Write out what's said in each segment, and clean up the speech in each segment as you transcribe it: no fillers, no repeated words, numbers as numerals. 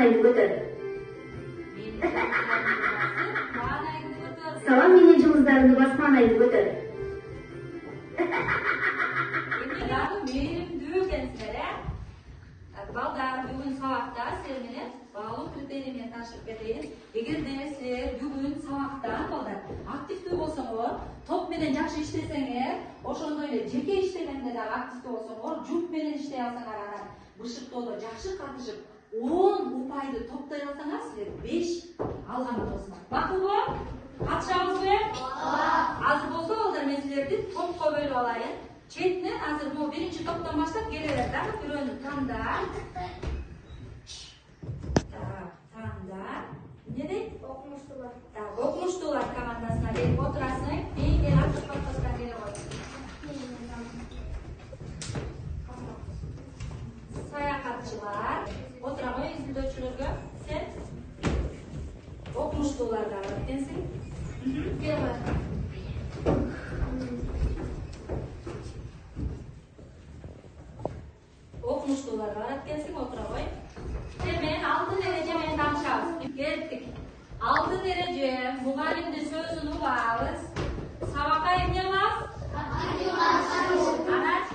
aytib o'tir. Salom mening jimizlarimni basman aytib o'tir. Benim düğünsizlere balдар bugün sabahta sizlerle bağlı kriterlerine taşıp vereyim. Eğer sizler bugün sabahta balдар aktif olsanız, top menen yaxşı işlesеңер, oşonda öyle jeke işlegende de aktif olsanız, jup menen işley alsаңар, бышык толо жақсы катышып 10 упайды топтай алсаңар, sizler 5 алган болосуңар. Макулбу? Катышабызбы? Азыр болсо балдар мен силерди топко бөлүп алайын. Четинен азыр бул биринчи топтон баштап келелер да, бирөөнү танда. Танда. Не дейт? Окумуштуулар. Окумуштуулар командасына келип отурасың. Эң эл ачык папкасына келип отур. Саякатчылар. Отура кой изилдөөчүлөргө. Сен окумуштууларга өткөнсүң. Келе. Okmuşlularga ötkensing otura koy. Hemen 6 derece men tanışabız. Kettik. 6 derece mugallimdin sözünü uğabız. Sabaka emne var? Anaç?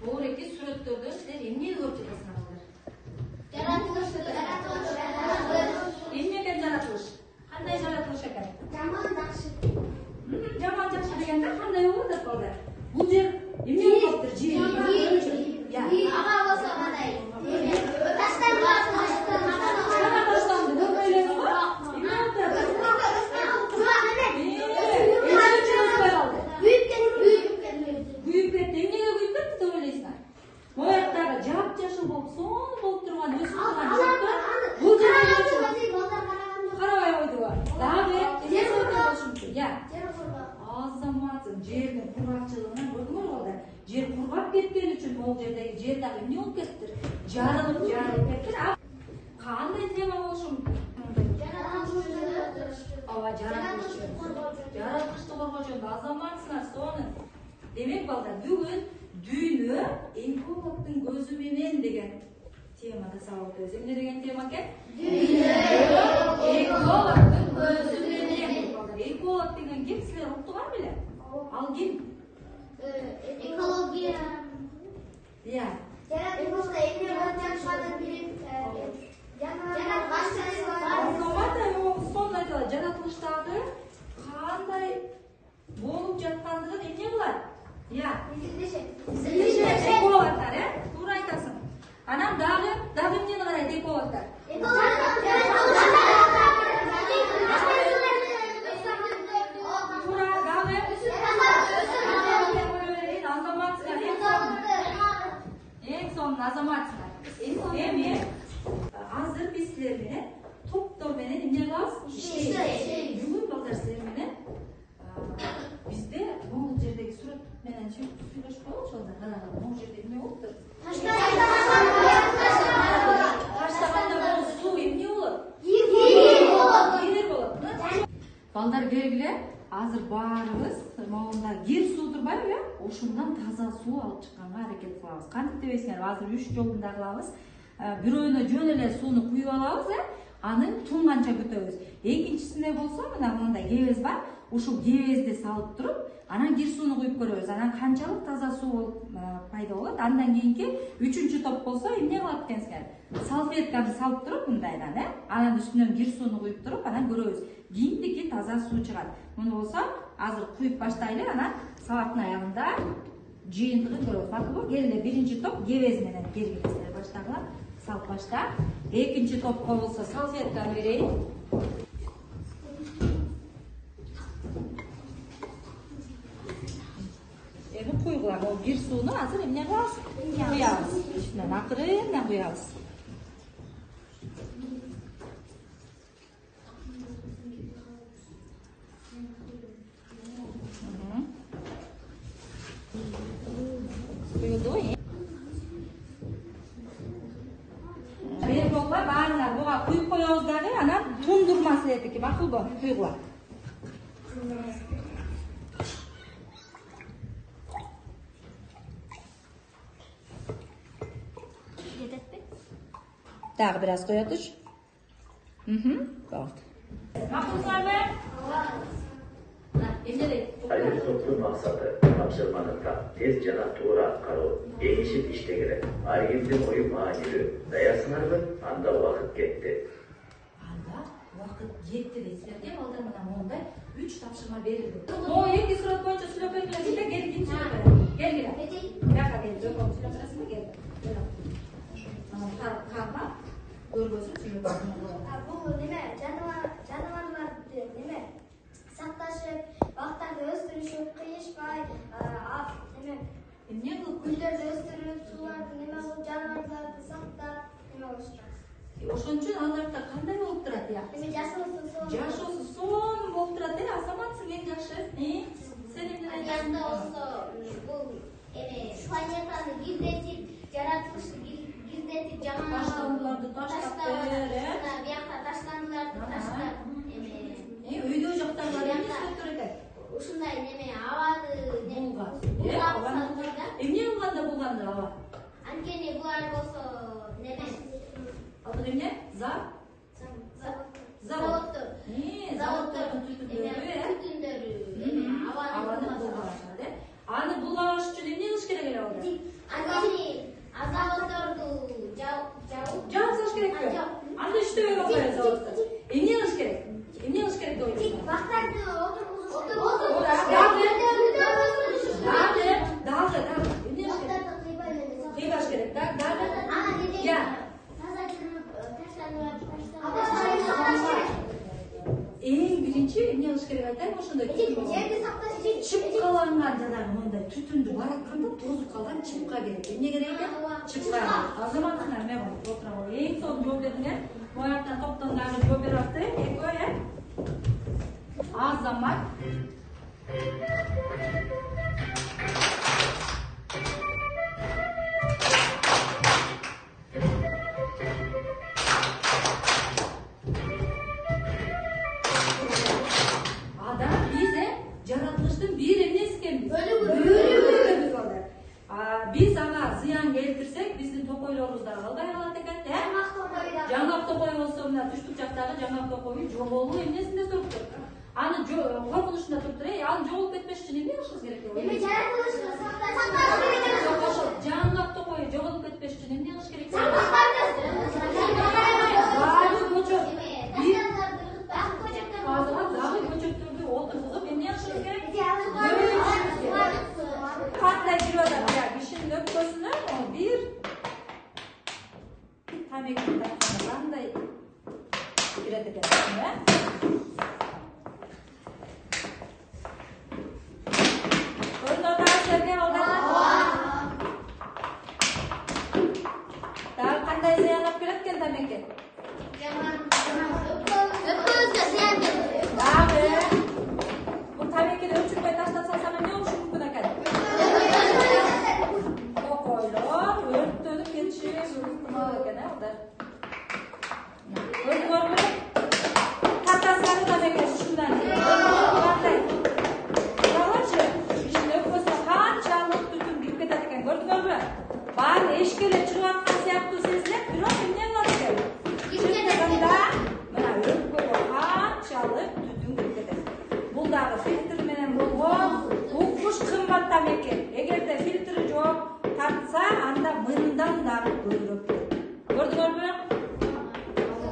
Buradaki suratlarda sizler emniyet görüntüsüne alır. Yaratılış. Emniyet yaratılış. Qanday yaratılış ekan? Jamon yaxshi. Jamon yaxshi deganda qanday bo'ladi qoldi? Bu yer emniyet qoptir, yer. Ya. Ağa bo'lsa qanday? Tashdan жап-жашыл болып, соны болып тұрған өсіп тұрған жоқты бұл жерде қарабай ойды бар. Дағы езесі өткен болшымды. Азаматсың, жердің құрғақшылығынан көрдің ғой олда. Жер құрғап кеткен үшін ол жердегі жердағы не болып кеттір? Жарылып кеттір. Қандай тема болшымды? Жаратқышты қорғау азаматсыңар соны. Демек балдар, бүгін дүйнө экологтун көзү менен деген темада сабак өтөбүз. Эмне деген тема экен? Дүйнө экологтун көзү менен. Эколог деген ким? Силер уктуңар беле? Ал ким? Экология. Я. Жаратылышта эмне болуп жатканын билип, сонун айтылат. Жаратылыштагы кандай болуп жаткандыгын эмне кылат? Ya, izleyecek ekologlar, doğru aytasın. Anam dağı ne kadar ekologlar? En son azamatsınlar. Emi, hazır biz sizlerle top beni ne var? Bugün bakar sizlerle bizde Moğol yerdeki surat menen süйлөшүп коелучу балдар. Моңгол жерде эмне болуптур? Таштаганда бул суу эмне болот? Кир болот. Балдар белгиле, азыр баарыбыз могунда кир суу турбайбы? Ошундан таза суу алып чыкканга аракет кылабыз. Кантип дебесиңер, азыр 3 жолунда кылабыз. Бирөөнө жөн эле сууну куюп алабыз, анын туңганча күтөбүз. Экинчисинде болсо мына мындай кебез бар. Ушул кебезди салып туруп, анан кир сууну куюп көрөбүз. Анан канчалык таза суу пайда болот. Андан кийинки 3-чү топ болсо эмне кылат экенсиңер? Салфетканы салып туруп мындайдан, анан үстүнөн кир сууну куюп туруп, анан көрөбүз. Кийинтики таза суу чыгат. Муну болсо азыр куюп баштайлы, анан сабактын аягында жыйынтыгын көрөбүз. Макулбу? Келе биринчи топ кебез менен кергилесиңер баштагыла. Салып башта. Экинчи топко болсо салфетканы берейин. Куйгулар, ол кир сууну азыр эмне кылабыз? Куябыз. Үстүнөн акырын куябыз. Куюлду. Бер жолла баарына буга куюп коебуз дагы, макулбу? Куйгула. Дагы бир аз кое туш. Болду. Макулбу? Hayır toplum maksadı, topşırmanın da tez cana doğru atkarı, değişip işte gerek. Ayrımcı koyu mahirü, dayasınardı, anda vakit gitti. Анда вакыт жетти дейсиздер де, балдар мына мондай 3 тапшырма берилди. Могу 2 сурат боюнча сүйлөп бериңерсиз да, келин сүйлөп берем. Келгиле. Бияка кел, жоком сүйлөп бересиңби, кел. Карма, көргөзүп сүйлөп берем. Бул неме жаныбарларды неме сакташып, бактарды өстүрүшүп, кыйышпай, неме Эмне кылып гүлдөрдү өстүрүп, сууларды неме кылып, жаныбарларды сактап, неме кылышат. ошон үчүн аларда кандай болуп турат я? Неме жашоосу сонун. Жашоосу сонун болуп турат э, азаматсың эң жакшы. Сен эмне айтасың? Анда болсо бул эме планетаны гирдетип, жаратылышты гирдетип, жаңа Таштандыларды таштап бер, э? Биякта таштандыларды таштап, Өйдө жактагылар эмне иштеп турат экен? ушундай неме абады Булган. булган. Эмне булганда булганды аба? Анткени булар болсо неме Ал эмне? Заводдор. Заводдордун түтүндөрү, э? түтүндөрү Абаны булган, э? Аны булгаш үчүн эмне кылыш керек эле алда? Анткени заводдорду Жабсаш керекпи? Анда иштебей калбайбы заводдор? Эмне кылыш керек? Эмне кылыш керек деп ойлойсуң? бактарды отыргузуп Дагы. Эмне кылыш керек? Кыйбаш керек. Дагы. Я. Эң биринчи эмне кылыш керек айтайын, ошондой жерди сакташ чыпкаланган жанагы мындай түтүндү баратканда тозуп калган чыпка керек. Эмне керек экен? Чыпка. Азаматыңар эмне болуп отура кол. Эң сонун жооп бердиңер. Мояктан топтонганы жооп берип атты, экөө, э? Азамат. Адам биз жаратылыштын бир эмнеси экенбиз? Бөлүгүбүз балдар. Биз ага зыян келтирсек, биздин токойлорубуз да калбай калат экен, э? Жаңак токой болсо мына түштүк жактагы жаңак токойдун жоголуу эмнесинде туруп тур. Аны коркунучунда туруп тур, ал жоголуп кетпеш үчүн эмне кылышыбыз керек деп ойлойсуң? Ошол жаңак токой жоголуп кетпеш үчүн эмне кылыш керек? Дагы көчөт. Азыр дагы көчөттөрдү отургузуп эмне кылышыбыз керек? Кандай жүрүп атат, я кишинин өпкөсүнө бир тамеки тартканда кандай кирет экен, э? Көрүнүп атасыздарбы, балдар? Дагы кандай зыян алып келет экен тамеки? Дагы бул тамекини өчүрбөй таштап салсам эмне болушу мүмкүн экен? Токойлор өрттөнүп кетиши ыктымал экен, э, балдар? Көрдүңөрбү? Тартасыңар тамеки ушундан. Кандай? Карачы, кишинин өпкөсүнө канчалык түтүн кирип кетет экен, көрдүңөрбү? Баары эшикке эле чыгып аткан сыяктуу сезилет, бирок эмне кылат экен? Мына өпкөгө канчалык түтүн кирип кетет. Бул дагы фильтр менен болгон укмуш кымбат тамеки. Эгерде фильтри жок тартса, анда мындан дагы көбүрөөк кетет. Көрдүңөрбү?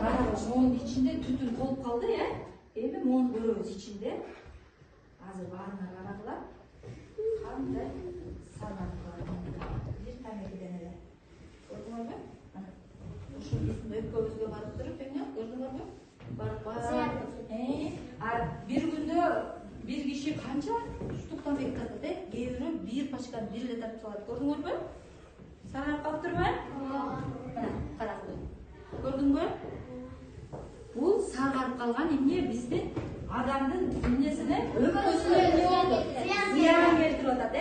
Караңыз, монун ичинде түтүн толуп калды, э? Эми мону көрөбүз ичинде. Азыр баарыңар карагыла. Кандай сагат бар. Бир тамекиден эле. Көрдүңөрбү? Ушул биздин өпкөбүзгө барып туруп, эмне? Көрдүңөрбү? Барып бир күндө бир киши канча туштук тамеки тартат, э? Кээ бирөө бир пачканы бир эле тартып салат. Көрдүңөрбү? Саргайып калыптырбы? Мына, караңыз. Көрдүңбү? Бул саргайып калган эмне биздин адамдын эмнесине, өпкөсүнө эмне болду? Зыян келтирип атат, э?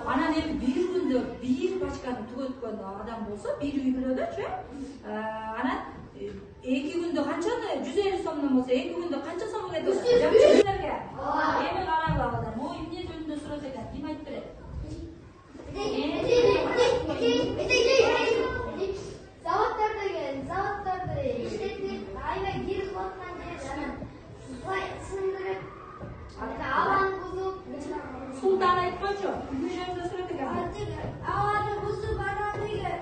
Анан эми бир күндө бир пачканы түгөткөн адам болсо, бир үй бүлөдөчү, анан 2 күндө канчаны 150 сомдон болсо 2 күндө канча сомго кетет? Жакшыларга. Эми караңыздар. Могу эмне жөнүндө сурат экен? Ким айтып берет? Заводтарды иштетип, айга кирип аткан жер сындырып, абаны бузуп, Султан айтканчы, эмне жөнүндө сурат экен? абаны бузуп анандыгы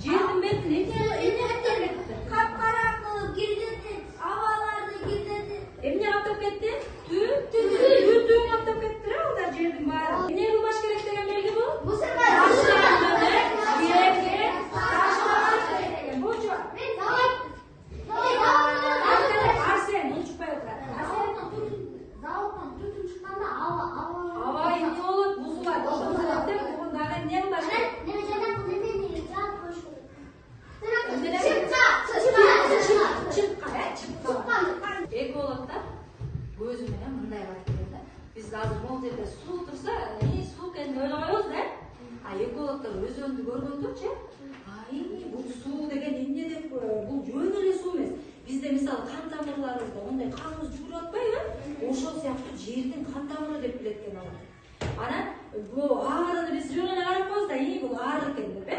Жердин бетин эмне капкара кылып киргизип, абаларды киргизип, эмне каптап кетти? Түтүн каптап кетти алар жердин баары. Эмне кылбаш керек деген белги бул? Арсен, унчукпай отура. заводтон түтүн чыкканда Аба эмне болот? Бузулат. Ошол себептен бугун дагы эмне кылбаш керек? Экологдор көзү менен мындай кылат экен да. Биз азыр могу жерде суу турса, суу экенин ойлобойбуз да. А экологдор өзөндү көргөндөрчү, бул суу деген эмне деп, бул жөн эле суу эмес. Бизде мисалы кан тамырларыбызда ондай каныбыз жүгүрүп атпайбы? Ошол сыяктуу жердин кан тамыры деп билет экен алар. Анан бул аарыны биз жөн эле карап коебуз да, бул аар экен деп,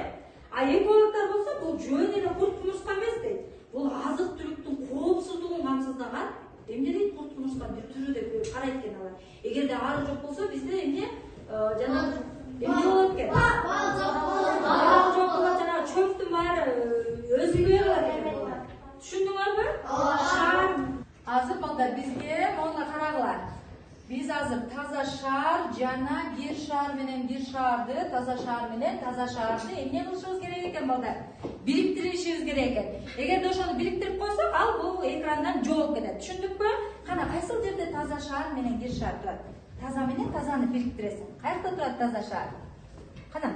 А экологдор болсо бул жөн эле курт кумурска эмес дейт. Бул азык түлүктүн коопсуздугун камсыздаган эмне дейт, курт кумурсканын бир түрү деп карайт экен алар. Эгерде ары жок болсо бизде эмне жанагы эмне болот экен? Бал жок болот, жанагы чөптүн баары өзүлбөй калат экен. Түшүндүңөрбү? Шаар. Азыр балдар бизге моуну карагыла. Биз азыр таза шаар жана бир шаар менен бир шаарды, таза шаар менен таза шаарды эмне кылышыбыз керек экен балдар? Бириктиришибиз керек экен. Эгерде ошону бириктирип койсок, ал бул экрандан жоголуп кетет. Түшүндүкпү? Кана кайсыл жерде таза шаар менен бир шаар турат? Таза менен тазаны бириктиресиң. Каякта турат таза шаар? Кана.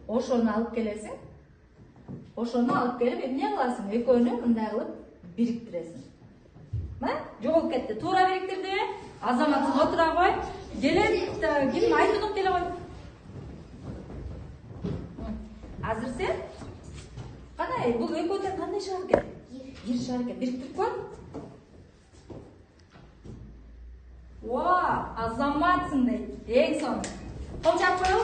Ошону алып келесиң. Ошону алып келип эмне кыласың? Экөөнү мындай кылып бириктиресиң. Жоголуп кетти. Туура бириктирдиби? Азаматсыз отура кой. Келет, ким айтуудуң келе кой. Азыр сен кана бул экөөдөн кандай шаар экен? Бир шаар экен. Бириктирип кой. Азаматсың дейт. Эң сонун. Кол жаап коелу,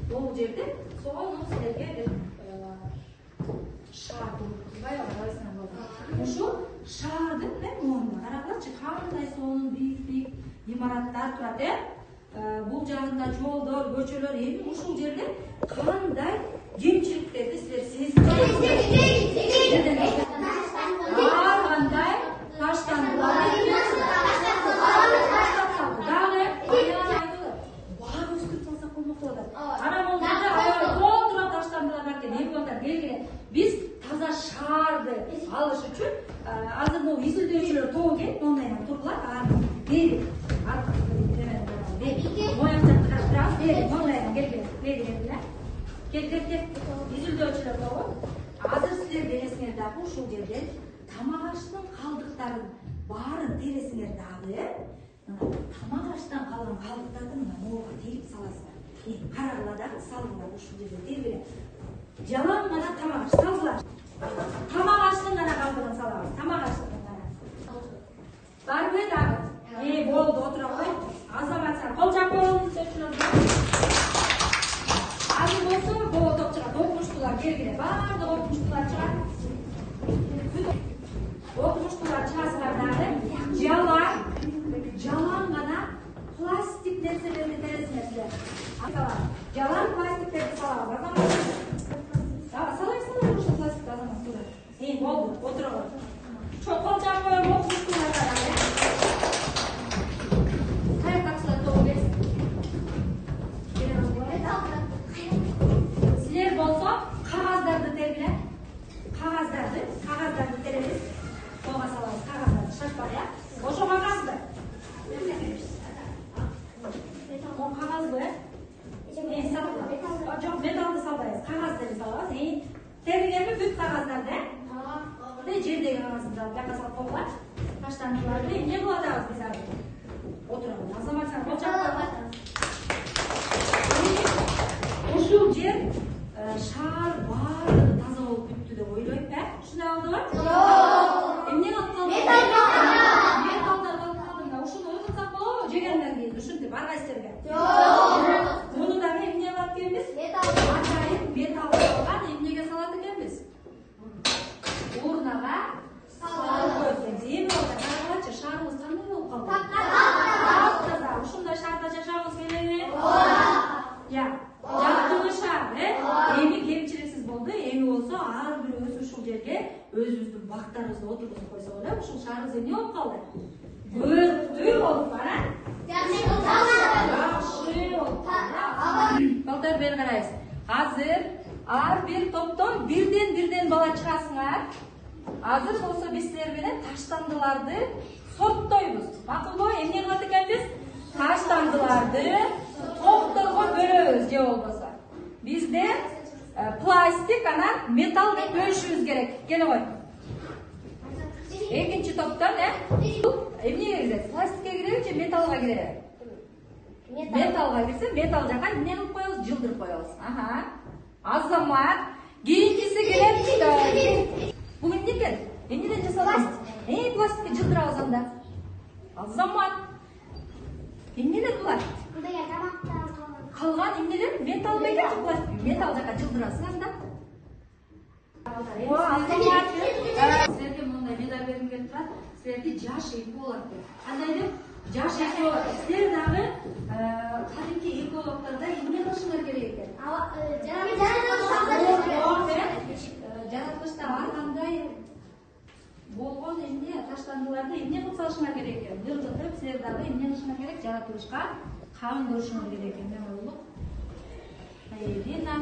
Бул жерде сонун силерге шаар ошол шаардын моунуна карагылачы, кандай сонун биик имараттар турат, бул жагында жолдор, көчөлөр, эми ушул жерде кандай кемчиликтерди силер сезип кандай таштандылар дагы баары өстүрүп салсак болмок болот. Анан бул жерде толтура таштандылар бар экен. Эми балдар белгиле, биз таза шаарды алыш үчүн азыр могу изилдөөчүлөр тобу келип моундай тургула. Бери. Мояк жакты карап, бери, моундай бери. Кел. Изилдөөчүлөр тобу. Азыр силер бересиңер дагы ушул жерден тамак аштын калдыктарын баарын тересиңер дагы. Тамак аштан калган калдыктарды мына могуга терип саласыңар. Карагыла дагы салгыла ушул жерде тербеле. Жалаң гана тамак аш салгыла. Тамак аштын гана калдыгын салабыз. Тамак аштын гана. Барбы дагы? Болду, отура кой. Азаматсың, кол жаап коелу сөчүлөр. Азыр болсо болот чыгат. Окумуштуулар келгиле. Баардык окумуштуулар чыгат. Окумуштуулар чыгасыңар дагы. Жалаң гана пластик нерселерди тересиңер силер. Жалаң пластиктерди салабыз. Салайсыңар ошол пластик азамат. Болду, отура кой. Кол жаап коелу окумуштуулар дагы. Силер болсо кагаздарды тергиле. Кагаздарды теребиз. Колго салабыз кагаздарды, шашпай, Ошо кагазбы? Кагазбы? Жок, металлды салбайбыз. Кагазды салабыз. Тергенби бүт кагаздарды, жердеги кагазды салып, жака салып койгула. Таштандыларды эмне кылып атабыз биз азыр? Отурабыз. Азаматсың, кол жаап койгула. Ушул жер шаар баардыгы таза болуп бүттү деп ойлойм, ушундай болдубу? Жок. Эмне калып калды? Металлдар калып калды. Мына ушуну ойготсак болобу? Жегенден кийин ушинтип ар кайсыларга? Жок. Муну дагы эмне кылат экенбиз? Атайын металл алган эмнеге салат экенбиз? Урнага салып койсоңуз. Эми болду, карагылачы, шаарыбыз кандай болуп калды? Таптаза. Ушундай шаарда жашагыбыз келеби? Я. Жактуу шаар, эми кемчиликсиз болду. Эми болсо ар бирөөбүз ушул жерге өзүбүздүн бактарыбызды отургузуп койсок эле, ушул шаарыбыз эмне болуп калды? Көрктүү болуп бара. Жакшы болуп калды. Балдар бери карайбыз. Азыр ар бир топтон бирден бала чыгасыңар. Азыр болсо биз силер менен таштандыларды сорттойбуз. Макулбу? Эмне кылат экенбиз? Таштандыларды топторго бөлөбүз же болбосо. Бизде пластик, анан металл деп бөлүшүбүз керек. Келе кой. Экинчи топтон эмнеге кирет? Пластикке киреби же металлга киреби? Металлга кирсе, металл жака эмне кылып коебуз? Жылдырып коебуз. Азамат. Кийинкиси келет. Бул эмне экен? Эмнеден жасалган? Пластикке жылдырабыз анда. Азамат. Эмнелер булар? Калган эмнелер? Металл бекен же пластик? Металл жака жылдырасың анда. Азамат. Силерге мындай медаль бергим келип турат. Силерди жаш эколог деп. Кандай деп? Жаш эколог. Силер дагы кадимки экологдордо эмне кылышыңар керек экен? Жараткычта ар кандай болгон эмне таштандыларды эмне кылып салышыңар керек экен? Жылдытып, силер дагы эмне кылышыңар керек? Жаратылышка кабыл көрүшүңөр керек экен. Мен ойлоп. Ирина,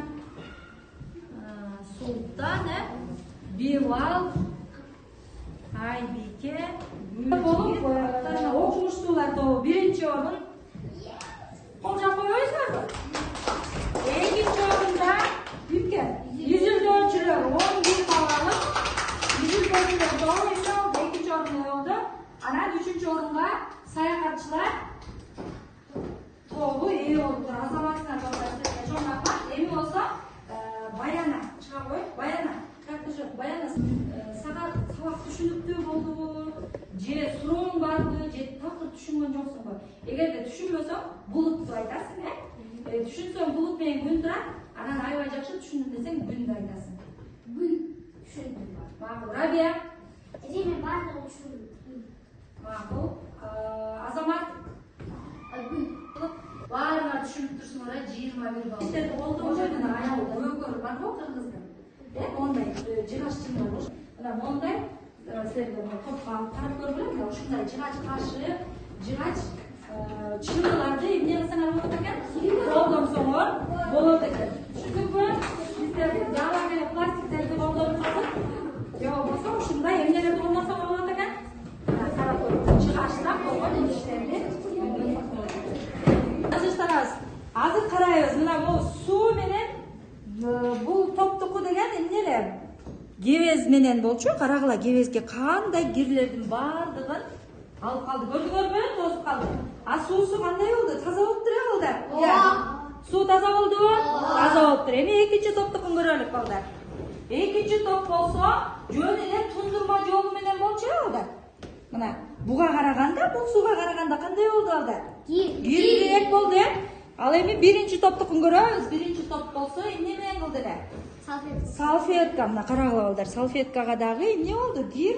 Султан, Билал, Айбике, болуп окумуштуулар тобу биринчи орун. Колжап койбойсуздарбы? Экинчи орунда Бүткөн. Yüzülдөчүлөр 11 балл алып, yüzülдөчүлөр доо эсе алды, экинчи орунда болду. Анан үчүнчү орунга саякатчылар тобу ээ болду. Азаматтар балдары чоң рахмат. Эми болсо Баяна чыга коет. Баяна, как же Баяна сага сабак түшүнүктүү болдубу? Же сурооң барбы? Же такыр түшүнгөн жоксуңбу? Эгерде түшүнбөсөң, булутту айтасың, түшүнсөң булут менен күн турат. Анан аябай жакшы түшүндүм десең күндү айтасың. Күн түшүндүм. Макул. Рабия? Мен баардыгын түшүндүм. Макул. Азамат? Күн. Баарына түшүнүп турсуңар, 21 балл. Силерде болду ошондон аябай көкөр барбы кыргыздын? Ондай жыгаччылар болуш. Мына мондай силерге топко тарап көргүлө, мына ушундай жыгач кашы, жыгач чыныларды эмне кылсаңар болот экен? Колдонсоңор болот экен. Түшүндүңбү? Сиздер жала менен пластиктерди колдонсоңор, же болбосо ушундай эмнелерди колдонсоңор болот экен? Карап көрүңүз. Жыгачтан болгон иштерди. Азыр карайбыз. Мына бул суу менен бул топтуку деген эмнелер? Кебез менен болчу. Карагыла, кебезге кандай кирлердин баардыгын алып калды. Көрдүңөрбү? Тосуп калды. Суусу кандай болду? Таза болуптур балдар? Суу таза болдубу? Таза болуптур. Эми экинчи топтукун көрөлүк балдар. Экинчи топ болсо жөн эле тундурма жолу менен болчу балдар. Мына буга караганда, бул сууга караганда кандай болду балдар? Кирүүрөөк болду, Ал эми биринчи топтукун көрөбүз. Биринчи топ болсо эмне менен кылды эле? Салфетка. Мына карагыла балдар, салфеткага дагы эмне болду? Кир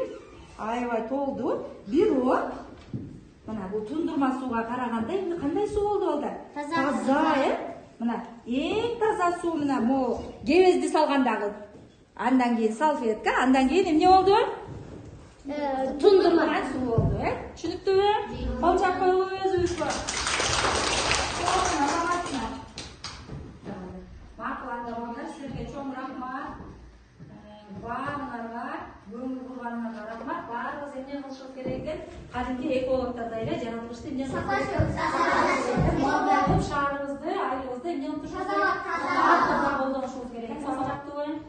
аябай толду. Бирок мына бул тундурма сууга караганда эмне кандай суу болду балдар? Таза, Мына эң таза суу мына могу кебезди салгандагы. Андан кийин салфетка, андан кийин эмне болду? Тундурма суу болду, Түшүнүктүүбү? Кол чапкылы өзүбүзгө. Макуланда балдар, силерге чоң рахмат. Баарыңарга көңүл бурганыңарга рахмат. Баарыбыз эмне кылышыбыз керек экен? Кадимки экологдордой эле жаратылышты эмне кылышыбыз керек? Шаарыбызды, айылыбызды эмне кылып турушубуз керек? Таза колдонушубуз керек. Саламаттуу болуңуз.